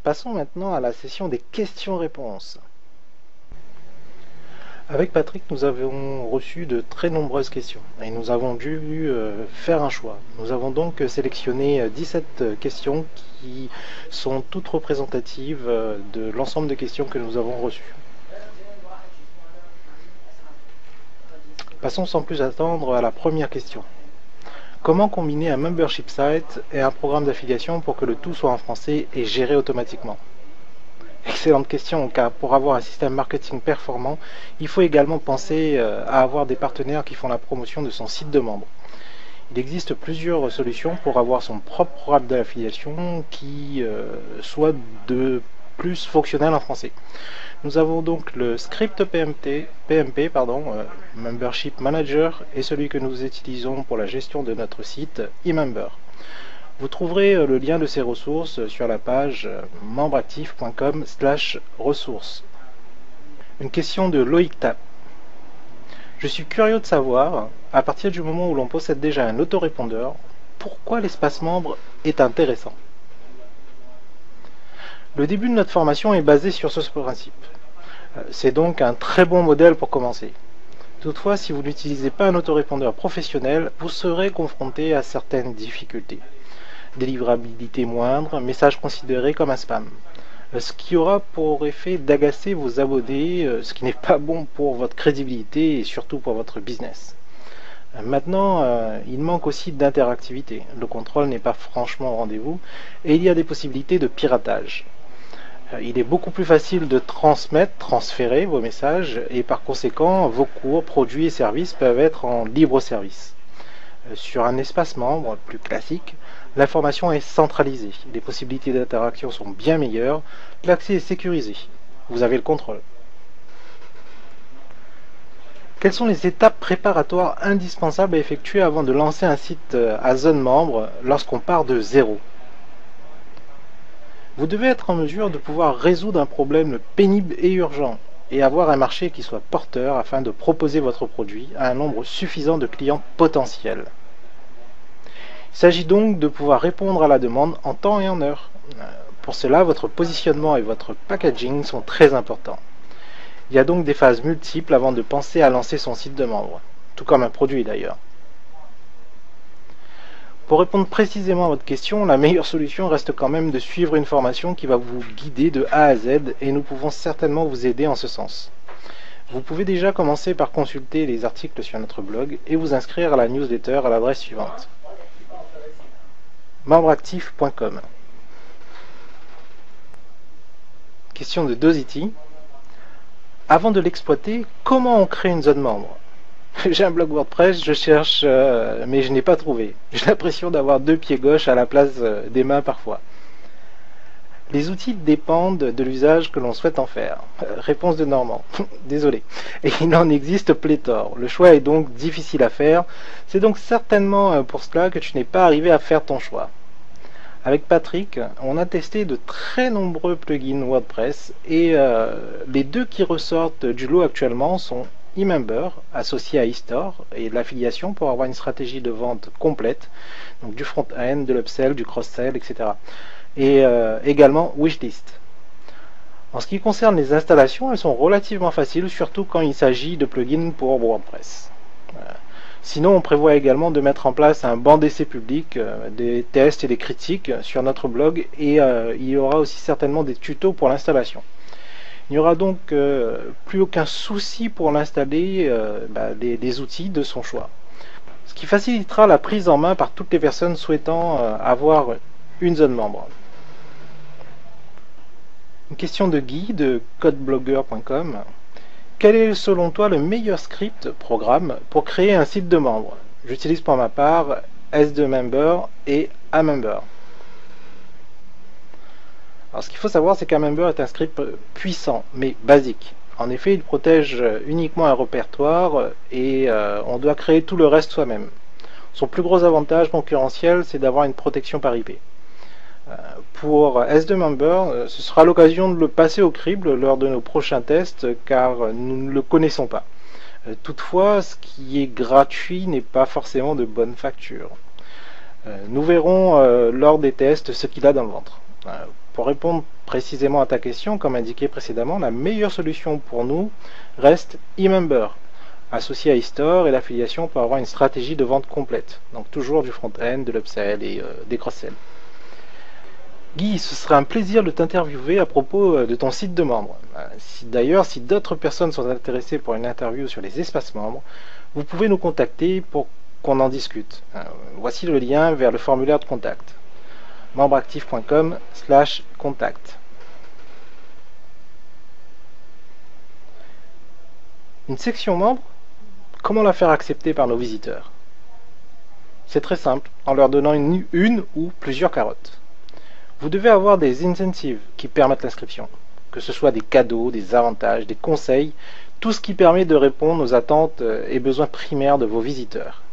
Passons maintenant à la session des questions-réponses. Avec Patrick, nous avons reçu de très nombreuses questions et nous avons dû faire un choix. Nous avons donc sélectionné 17 questions qui sont toutes représentatives de l'ensemble des questions que nous avons reçues. Passons sans plus attendre à la première question. Comment combiner un membership site et un programme d'affiliation pour que le tout soit en français et géré automatiquement? Excellente question, car pour avoir un système marketing performant, il faut également penser à avoir des partenaires qui font la promotion de son site de membre. Il existe plusieurs solutions pour avoir son propre programme d'affiliation qui soit de plus fonctionnel en français. Nous avons donc le script PMP, Membership Manager, et celui que nous utilisons pour la gestion de notre site, eMember. Vous trouverez le lien de ces ressources sur la page membreactif.com/ressources. Une question de Loïc Tap. Je suis curieux de savoir, à partir du moment où l'on possède déjà un autorépondeur, pourquoi l'espace membre est intéressant. Le début de notre formation est basé sur ce principe. C'est donc un très bon modèle pour commencer. Toutefois, si vous n'utilisez pas un autorépondeur professionnel, vous serez confronté à certaines difficultés. Délivrabilité moindre, message considéré comme un spam. Ce qui aura pour effet d'agacer vos abonnés, ce qui n'est pas bon pour votre crédibilité et surtout pour votre business. Maintenant, il manque aussi d'interactivité. Le contrôle n'est pas franchement au rendez-vous et il y a des possibilités de piratage. Il est beaucoup plus facile de transférer vos messages et par conséquent, vos cours, produits et services peuvent être en libre service. Sur un espace membre plus classique, l'information est centralisée, les possibilités d'interaction sont bien meilleures, l'accès est sécurisé, vous avez le contrôle. Quelles sont les étapes préparatoires indispensables à effectuer avant de lancer un site à zone membre lorsqu'on part de zéro? Vous devez être en mesure de pouvoir résoudre un problème pénible et urgent et avoir un marché qui soit porteur afin de proposer votre produit à un nombre suffisant de clients potentiels. Il s'agit donc de pouvoir répondre à la demande en temps et en heure. Pour cela, votre positionnement et votre packaging sont très importants. Il y a donc des phases multiples avant de penser à lancer son site de membre, tout comme un produit d'ailleurs. Pour répondre précisément à votre question, la meilleure solution reste quand même de suivre une formation qui va vous guider de A à Z et nous pouvons certainement vous aider en ce sens. Vous pouvez déjà commencer par consulter les articles sur notre blog et vous inscrire à la newsletter à l'adresse suivante: membreactif.com. Question de Dozity. Avant de l'exploiter, comment on crée une zone membre? J'ai un blog WordPress, je cherche, mais je n'ai pas trouvé. J'ai l'impression d'avoir deux pieds gauches à la place des mains parfois. Les outils dépendent de l'usage que l'on souhaite en faire. Réponse de Normand. Désolé. Et il en existe pléthore. Le choix est donc difficile à faire. C'est donc certainement pour cela que tu n'es pas arrivé à faire ton choix. Avec Patrick, on a testé de très nombreux plugins WordPress et les deux qui ressortent du lot actuellement sont eMember, associé à eStore, et de l'affiliation pour avoir une stratégie de vente complète, donc du front-end, de l'upsell, du cross-sell, etc. Et également Wishlist. En ce qui concerne les installations, elles sont relativement faciles, surtout quand il s'agit de plugins pour WordPress. Sinon, on prévoit également de mettre en place un banc d'essai public, des tests et des critiques sur notre blog, et il y aura aussi certainement des tutos pour l'installation. Il n'y aura donc plus aucun souci pour l'installer des outils de son choix. Ce qui facilitera la prise en main par toutes les personnes souhaitant avoir une zone membre. Une question de Guy de codeblogger.com. Quel est selon toi le meilleur script, programme, pour créer un site de membre? J'utilise pour ma part S2Member et aMember. Alors, ce qu'il faut savoir, c'est qu'aMember est un script puissant, mais basique. En effet, il protège uniquement un répertoire et on doit créer tout le reste soi-même. Son plus gros avantage concurrentiel, c'est d'avoir une protection par IP. Pour S2Member, ce sera l'occasion de le passer au crible lors de nos prochains tests, car nous ne le connaissons pas. Toutefois, ce qui est gratuit n'est pas forcément de bonne facture. Nous verrons lors des tests ce qu'il a dans le ventre. Pour répondre précisément à ta question, comme indiqué précédemment, la meilleure solution pour nous reste eMember, associé à eStore et l'affiliation pour avoir une stratégie de vente complète. Donc toujours du front-end, de l'upsell et des cross-sell. Guy, ce serait un plaisir de t'interviewer à propos de ton site de membres. D'ailleurs, si d'autres personnes sont intéressées pour une interview sur les espaces membres, vous pouvez nous contacter pour qu'on en discute. Voici le lien vers le formulaire de contact. membreactif.com/contact. Une section membre, comment la faire accepter par nos visiteurs? C'est très simple, en leur donnant une ou plusieurs carottes. Vous devez avoir des incentives qui permettent l'inscription, que ce soit des cadeaux, des avantages, des conseils, tout ce qui permet de répondre aux attentes et besoins primaires de vos visiteurs.